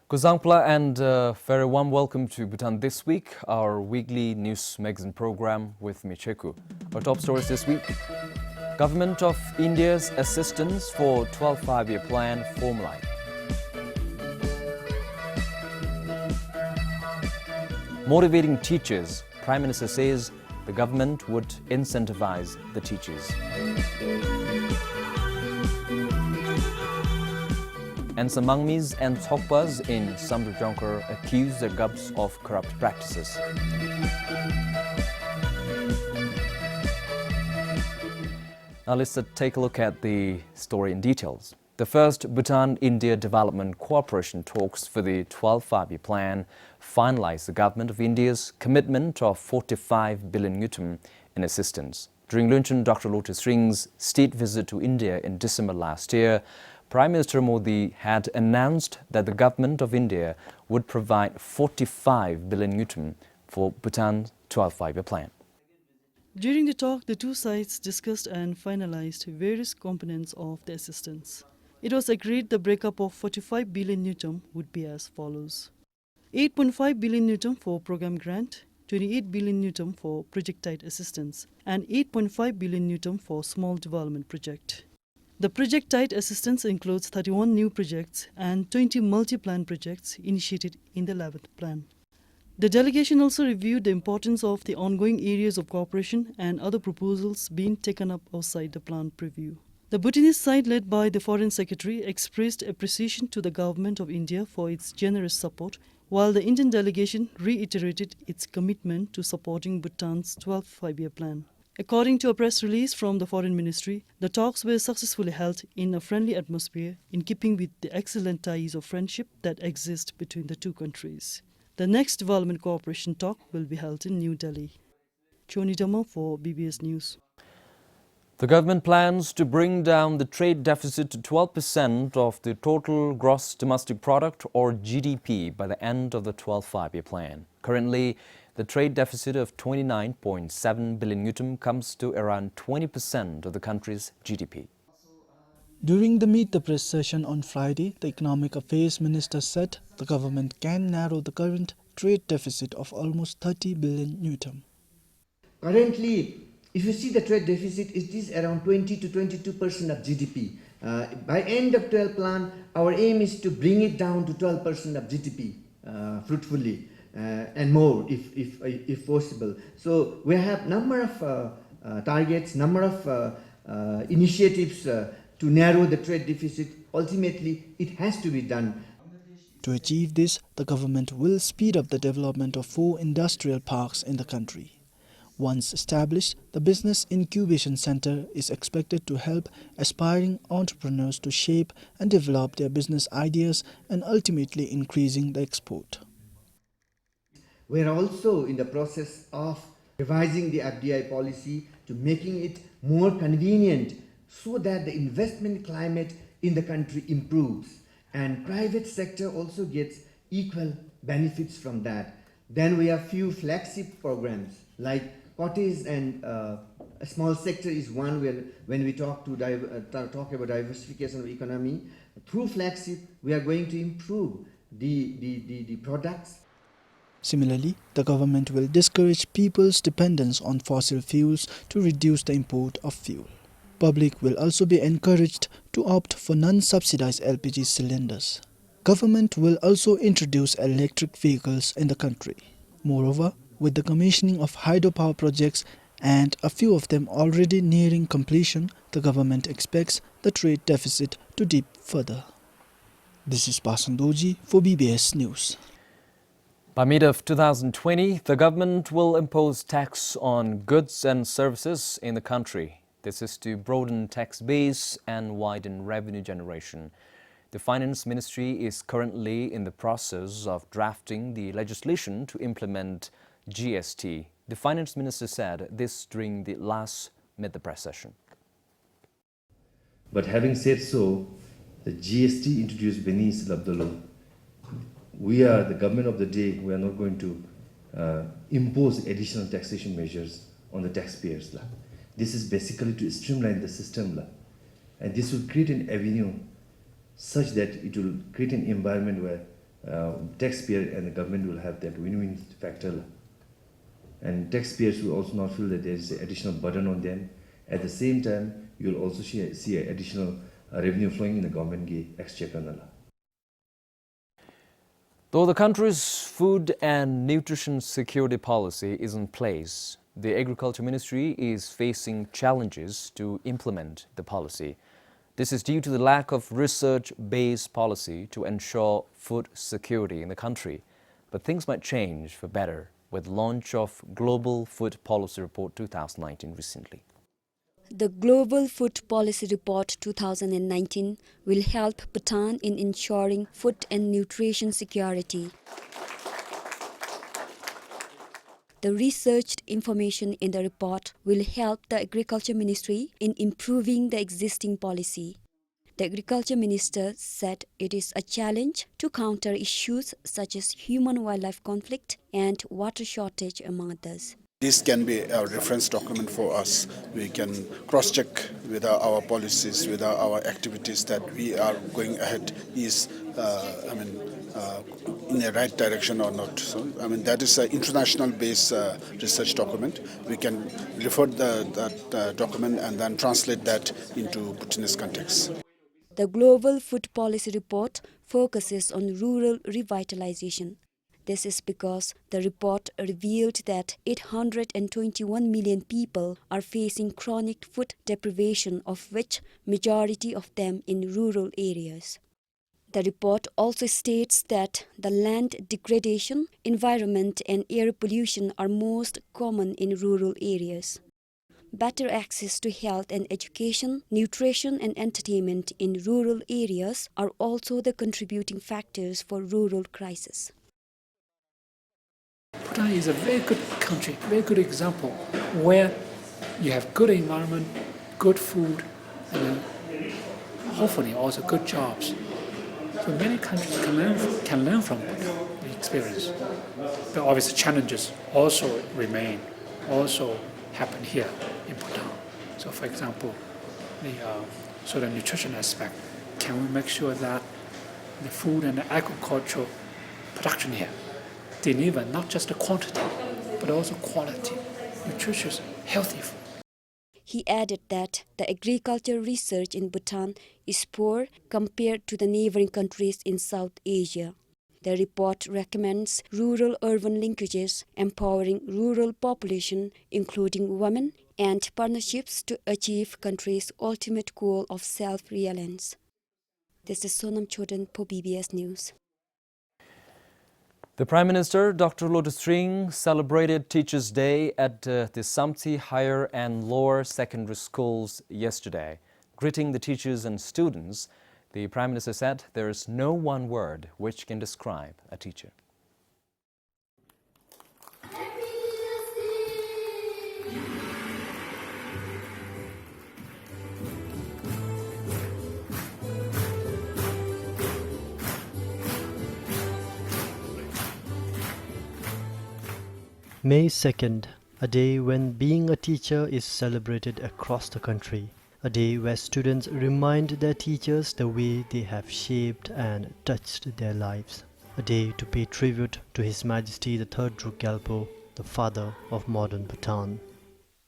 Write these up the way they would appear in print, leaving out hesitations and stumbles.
Kozangpla and very warm welcome to Bhutan This Week, our weekly news magazine program with Micheku. Our top stories this week: Government of India's assistance for 12th five-year plan formalized. Motivating teachers, Prime Minister says the government would incentivize the teachers. And some Mangmis and Thokpas in Samdrujonkar accuse their gubs of corrupt practices. Now let's take a look at the story in details. The first Bhutan-India Development Cooperation talks for the 12th five-year plan finalized the Government of India's commitment of 45 billion yutum in assistance. During luncheon, Dr. Lotus Ring's state visit to India in December last year, Prime Minister Modi had announced that the Government of India would provide 45 billion yutum for Bhutan's 12th five-year plan. During the talk, the two sides discussed and finalized various components of the assistance. It was agreed the breakup of 45 billion yutum would be as follows: 8.5 billion yutum for program grant, 28 billion yutum for project-type assistance, and 8.5 billion yutum for small development project. The project-type assistance includes 31 new projects and 20 multi-plan projects initiated in the 11th plan. The delegation also reviewed the importance of the ongoing areas of cooperation and other proposals being taken up outside the plan preview. The Bhutanese side, led by the Foreign Secretary, expressed appreciation to the Government of India for its generous support, while the Indian delegation reiterated its commitment to supporting Bhutan's 12th five-year plan. According to a press release from the Foreign Ministry, the talks were successfully held in a friendly atmosphere in keeping with the excellent ties of friendship that exist between the two countries. The next development cooperation talk will be held in New Delhi. Choni Dama for BBS News. The government plans to bring down the trade deficit to 12% of the total gross domestic product or GDP by the end of the 12th five-year plan. Currently, the trade deficit of 29.7 billion yutum comes to around 20% of the country's GDP. During the Meet the Press session on Friday, the Economic Affairs Minister said the government can narrow the current trade deficit of almost 30 billion yutum. Currently, if you see the trade deficit, it is around 20 to 22% of GDP. By end of 12 plan, our aim is to bring it down to 12% of GDP fruitfully and more if possible. So we have number of targets, number of initiatives to narrow the trade deficit. Ultimately, it has to be done. To achieve this, the government will speed up the development of 4 industrial parks in the country. Once established, the Business Incubation Center is expected to help aspiring entrepreneurs to shape and develop their business ideas and ultimately increasing the export. We are also in the process of revising the FDI policy to making it more convenient so that the investment climate in the country improves and private sector also gets equal benefits from that. Then we have few flagship programs like cottage and a small sector is one where when we talk about diversification of economy, through flagship we are going to improve the products. Similarly, the government will discourage people's dependence on fossil fuels to reduce the import of fuel. Public will also be encouraged to opt for non-subsidized LPG cylinders. Government will also introduce electric vehicles in the country. Moreover, with the commissioning of hydropower projects and a few of them already nearing completion, the government expects the trade deficit to dip further. This is Pasandoji for BBS News. By mid of 2020, the government will impose tax on goods and services in the country. This is to broaden tax base and widen revenue generation. The Finance Ministry is currently in the process of drafting the legislation to implement GST. The Finance Minister said this during the last Meet the Press session. But having said so, the GST introduced beneath the law. We are the government of the day. We are not going to impose additional taxation measures on the taxpayers. This is basically to streamline the system, and this will create an avenue such that it will create an environment where taxpayer and the government will have that win-win factor. And taxpayers will also not feel that there is additional burden on them. At the same time, you will also see additional revenue flowing in the government exchequer. Though the country's food and nutrition security policy is in place, the Agriculture Ministry is facing challenges to implement the policy. This is due to the lack of research-based policy to ensure food security in the country. But things might change for better with the launch of Global Food Policy Report 2019 recently. The Global Food Policy Report 2019 will help Bhutan in ensuring food and nutrition security. The researched information in the report will help the Agriculture Ministry in improving the existing policy. The Agriculture Minister said it is a challenge to counter issues such as human-wildlife conflict and water shortage, among others. This can be a reference document for us. We can cross-check with our policies, with our activities that we are going ahead is, in the right direction or not. So, that is an international-based research document. We can refer that document and then translate that into Bhutanese context. The Global Food Policy Report focuses on rural revitalization. This is because the report revealed that 821 million people are facing chronic food deprivation, of which majority of them in rural areas. The report also states that the land degradation, environment and air pollution are most common in rural areas. Better access to health and education, nutrition and entertainment in rural areas are also the contributing factors for rural crisis. Bhutan is a very good country, very good example where you have good environment, good food, and hopefully also good jobs. So many countries can learn from Bhutan, the experience. But obviously challenges also remain, also happen here in Bhutan. So for example, the nutrition aspect, can we make sure that the food and the agricultural production here deliver not just the quantity, but also quality, nutritious, healthy food. He added that the agriculture research in Bhutan is poor compared to the neighboring countries in South Asia. The report recommends rural-urban linkages, empowering rural population, including women, and partnerships to achieve country's ultimate goal of self-reliance. This is Sonam Chodan for BBS News. The Prime Minister, Dr. Lotus Sring, celebrated Teachers' Day at the Samtsi Higher and Lower Secondary Schools yesterday. Greeting the teachers and students, the Prime Minister said there is no one word which can describe a teacher. May 2nd, a day when being a teacher is celebrated across the country. A day where students remind their teachers the way they have shaped and touched their lives. A day to pay tribute to His Majesty the Third Druk Gyalpo, the father of modern Bhutan.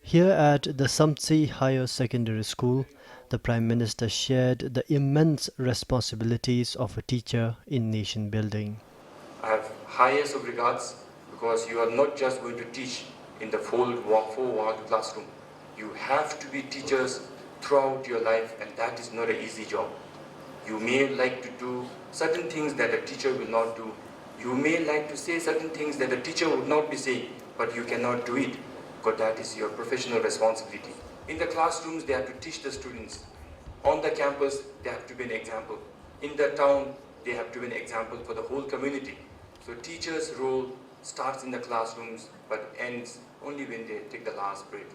Here at the Samtsi Higher Secondary School, the Prime Minister shared the immense responsibilities of a teacher in nation building. I have highest of regards because you are not just going to teach in the four-wall classroom. You have to be teachers throughout your life, and that is not an easy job. You may like to do certain things that a teacher will not do. You may like to say certain things that a teacher would not be saying, but you cannot do it because that is your professional responsibility. In the classrooms, they have to teach the students. On the campus, they have to be an example. In the town, they have to be an example for the whole community. So teachers' role starts in the classrooms but ends only when they take the last breath.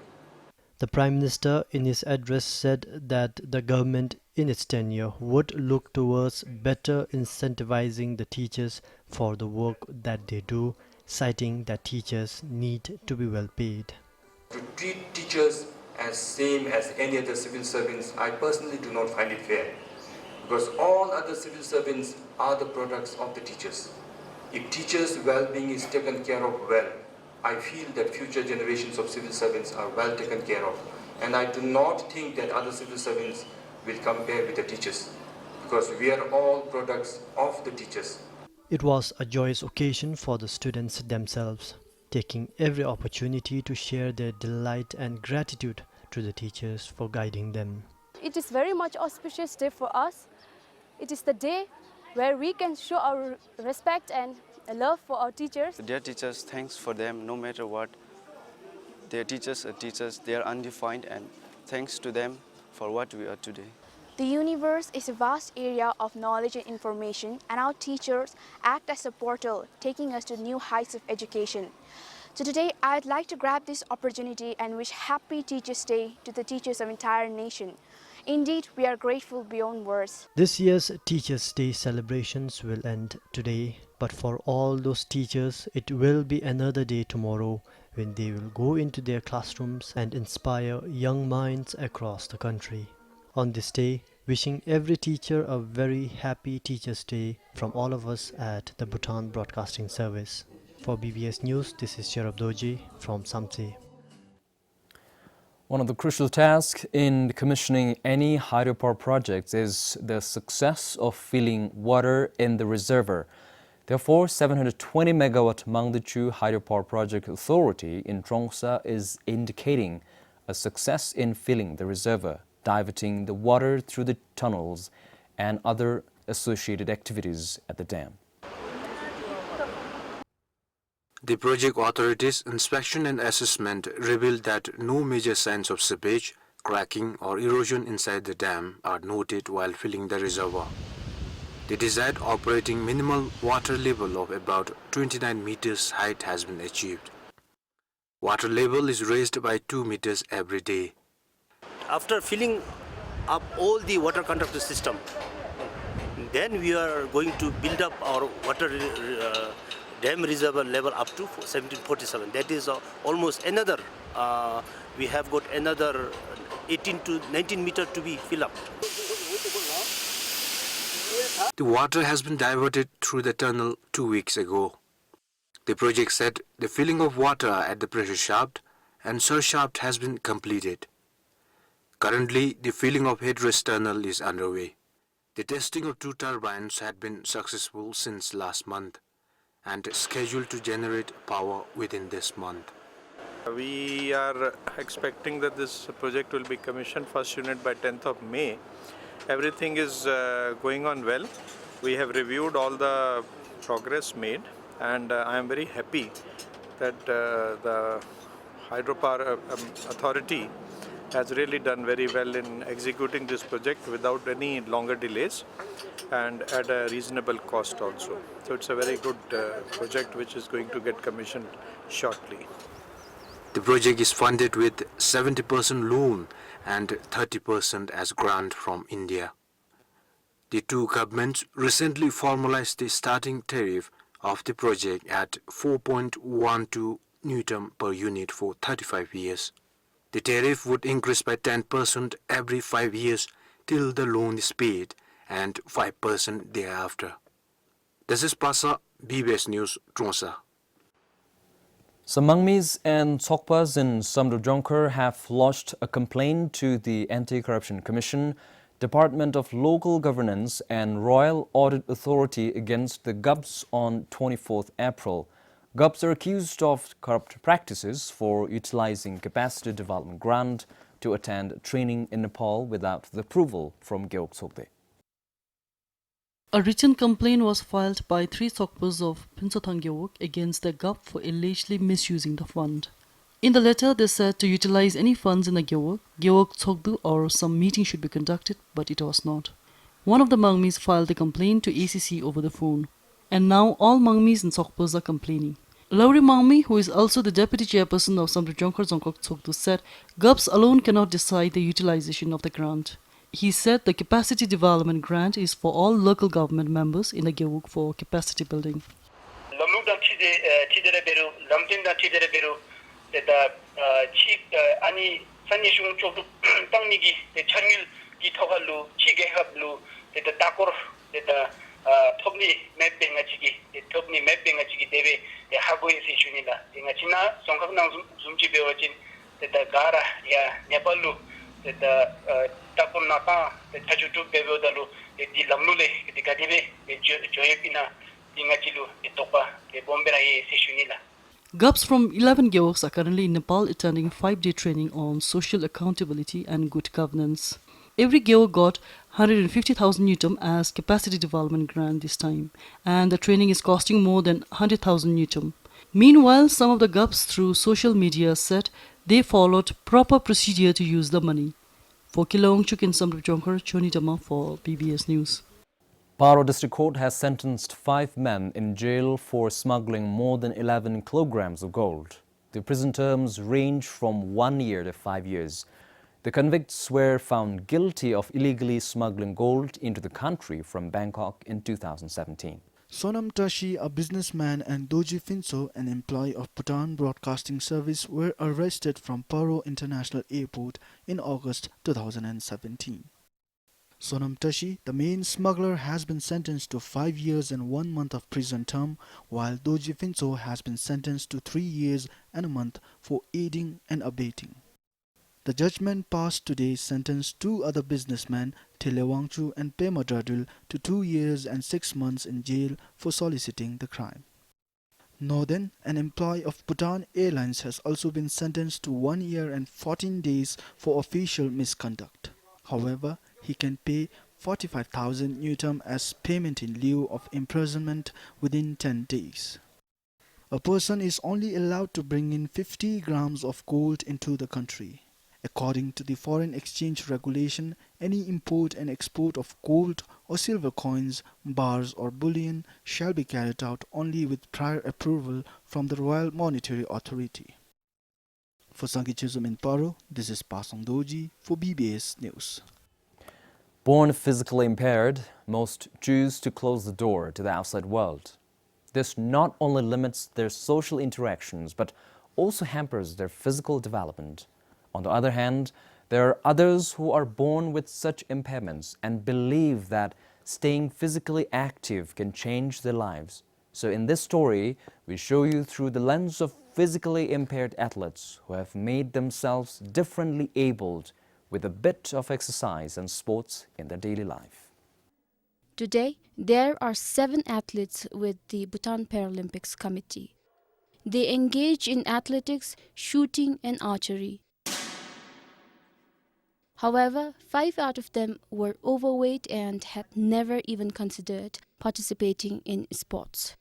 The Prime Minister in his address said that the government in its tenure would look towards better incentivizing the teachers for the work that they do, citing that teachers need to be well paid. To treat teachers as same as any other civil servants, I personally do not find it fair. because all other civil servants are the products of the teachers. If teachers' well-being is taken care of well, I feel that future generations of civil servants are well taken care of. And I do not think that other civil servants will compare with the teachers, because we are all products of the teachers. It was a joyous occasion for the students themselves, taking every opportunity to share their delight and gratitude to the teachers for guiding them. It is very much auspicious day for us. It is the day where we can show our respect and love for our teachers. Dear teachers, thanks for them no matter what. Their teachers are teachers, they are undefined, and thanks to them for what we are today. The universe is a vast area of knowledge and information, and our teachers act as a portal, taking us to new heights of education. So today, I'd like to grab this opportunity and wish Happy Teachers' Day to the teachers of entire nation. Indeed, we are grateful beyond words. This year's Teachers' Day celebrations will end today, but for all those teachers, it will be another day tomorrow when they will go into their classrooms and inspire young minds across the country. On this day, wishing every teacher a very happy Teachers' Day from all of us at the Bhutan Broadcasting Service. For BBS News, this is Sherab Doji from Samse. One of the crucial tasks in commissioning any hydropower project is the success of filling water in the reservoir. Therefore, 720 megawatt Mangdechu Hydropower Project Authority in Trongsa is indicating a success in filling the reservoir, diverting the water through the tunnels and other associated activities at the dam. The project authority's inspection and assessment revealed that no major signs of seepage, cracking or erosion inside the dam are noted while filling the reservoir. The desired operating minimal water level of about 29 meters height has been achieved. Water level is raised by 2 meters every day. After filling up all the water conductor system, then we are going to build up our water dam reservoir level up to 1747. That is almost another, we have got another 18 to 19 meters to be filled up. The water has been diverted through the tunnel 2 weeks ago. The project said the filling of water at the pressure shaft and surge shaft has been completed. Currently, the filling of headrest tunnel is underway. The testing of 2 turbines had been successful since last month and scheduled to generate power within this month. We are expecting that this project will be commissioned first unit by 10th of May. Everything is going on well. We have reviewed all the progress made, and I am very happy that the Hydropower Authority has really done very well in executing this project without any longer delays and at a reasonable cost also. So it's a very good project which is going to get commissioned shortly. The project is funded with 70% loan and 30% as grant from India. The two governments recently formalized the starting tariff of the project at 4.12 Newton per unit for 35 years. The tariff would increase by 10% every 5 years till the loan is paid and 5% thereafter. This is Prasa, BBS News, Trongsa. Some Mangmis and Sokpas in Samdrujonkar have lodged a complaint to the Anti-Corruption Commission, Department of Local Governance and Royal Audit Authority against the GUBs on 24th April. GUBs are accused of corrupt practices for utilizing capacity development grant to attend training in Nepal without the approval from Gyeok Sokde. A written complaint was filed by 3 Sokpas of Pinsothang Gyeok against the GUB for allegedly misusing the fund. In the letter, they said to utilize any funds in the Gyeok Sokdu or some meeting should be conducted, but it was not. One of the Mangmis filed the complaint to ACC over the phone. And now all Mangmis and Sokpas are complaining. Lauri Mangmi, who is also the deputy chairperson of Samdrujonkar Zongkok Sokdu, said GUBs alone cannot decide the utilization of the grant. He said the capacity development grant is for all local government members in the Gyeok for capacity building. the takor the topni mapping achigi the topni mapping achigi debe the hago isishunila inga china songkak nang zumji bewajin the gara ya nepalu the takor nata the tajutu bewodalu the lamlule the kadebe the joyepina inga chilu the topa the bombera isishunila. GUPs from 11 Geoks are currently in Nepal attending 5-day training on social accountability and good governance. Every Geo got 150,000 Newton as capacity development grant this time, and the training is costing more than 100,000 Newton. Meanwhile, some of the GUPs through social media said they followed proper procedure to use the money. For Kilong Chukin Samrup Jonkar, Choni Dama for PBS News. Paro District Court has sentenced 5 men in jail for smuggling more than 11 kilograms of gold. The prison terms range from 1 year to 5 years. The convicts were found guilty of illegally smuggling gold into the country from Bangkok in 2017. Sonam Tashi, a businessman, and Doji Finso, an employee of Bhutan Broadcasting Service, were arrested from Paro International Airport in August 2017. Sonam Tashi, the main smuggler, has been sentenced to 5 years and 1 month of prison term, while Doji Finso has been sentenced to 3 years and a month for aiding and abetting. The judgment passed today sentenced 2 other businessmen, Tile Wangchu and Pema Dradul, to 2 years and 6 months in jail for soliciting the crime. Northern, an employee of Bhutan Airlines, has also been sentenced to 1 year and 14 days for official misconduct. However, he can pay 45,000 Newton as payment in lieu of imprisonment within 10 days. A person is only allowed to bring in 50 grams of gold into the country. According to the foreign exchange regulation, any import and export of gold or silver coins, bars or bullion shall be carried out only with prior approval from the Royal Monetary Authority. For Sangichizum in Paro, this is Pasong Doji for BBS News. Born physically impaired, most choose to close the door to the outside world. This not only limits their social interactions, but also hampers their physical development. On the other hand, there are others who are born with such impairments and believe that staying physically active can change their lives. So in this story, we show you through the lens of physically impaired athletes who have made themselves differently abled with a bit of exercise and sports in their daily life. Today, there are 7 athletes with the Bhutan Paralympics Committee. They engage in athletics, shooting and archery. However, 5 out of them were overweight and had never even considered participating in sports.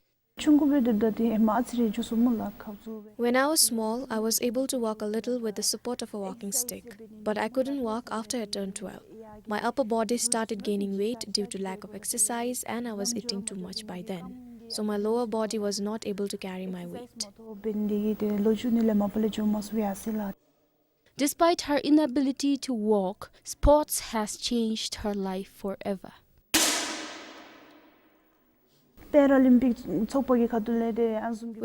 When I was small, I was able to walk a little with the support of a walking stick, but I couldn't walk after I turned 12. My upper body started gaining weight due to lack of exercise and I was eating too much by then. So my lower body was not able to carry my weight. Despite her inability to walk, sports has changed her life forever. With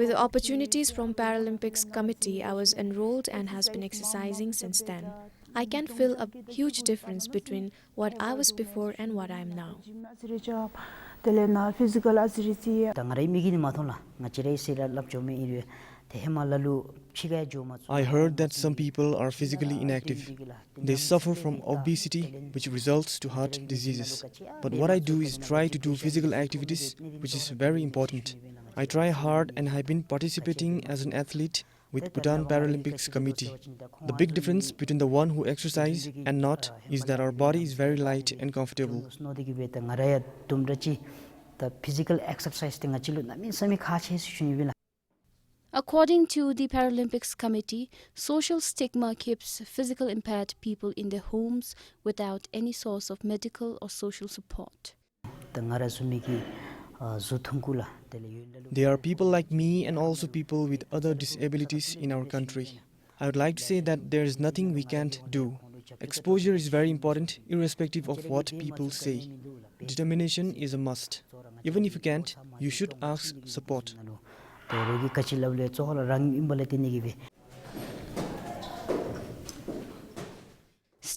the opportunities from Paralympics Committee, I was enrolled and has been exercising since then. I can feel a huge difference between what I was before and what I am now. I heard that some people are physically inactive. They suffer from obesity, which results to heart diseases. But what I do is try to do physical activities, which is very important. I try hard and have been participating as an athlete with Bhutan Paralympics Committee. The big difference between the one who exercise and not is that our body is very light and comfortable. According to the Paralympics Committee, social stigma keeps physical impaired people in their homes without any source of medical or social support. There are people like me and also people with other disabilities in our country. I would like to say that there is nothing we can't do. Exposure is very important, irrespective of what people say. Determination is a must. Even if you can't, you should ask support.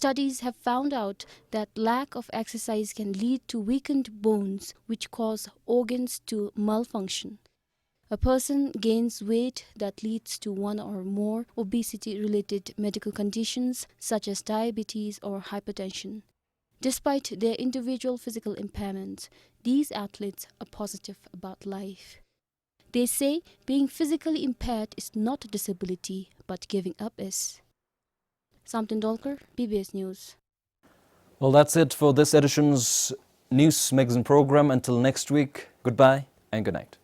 Studies have found out that lack of exercise can lead to weakened bones, which cause organs to malfunction. A person gains weight that leads to one or more obesity-related medical conditions such as diabetes or hypertension. Despite their individual physical impairments, these athletes are positive about life. They say being physically impaired is not a disability, but giving up is. Samtin Dolkar, PBS News. Well, that's it for this edition's News Magazine program. Until next week, goodbye and good night.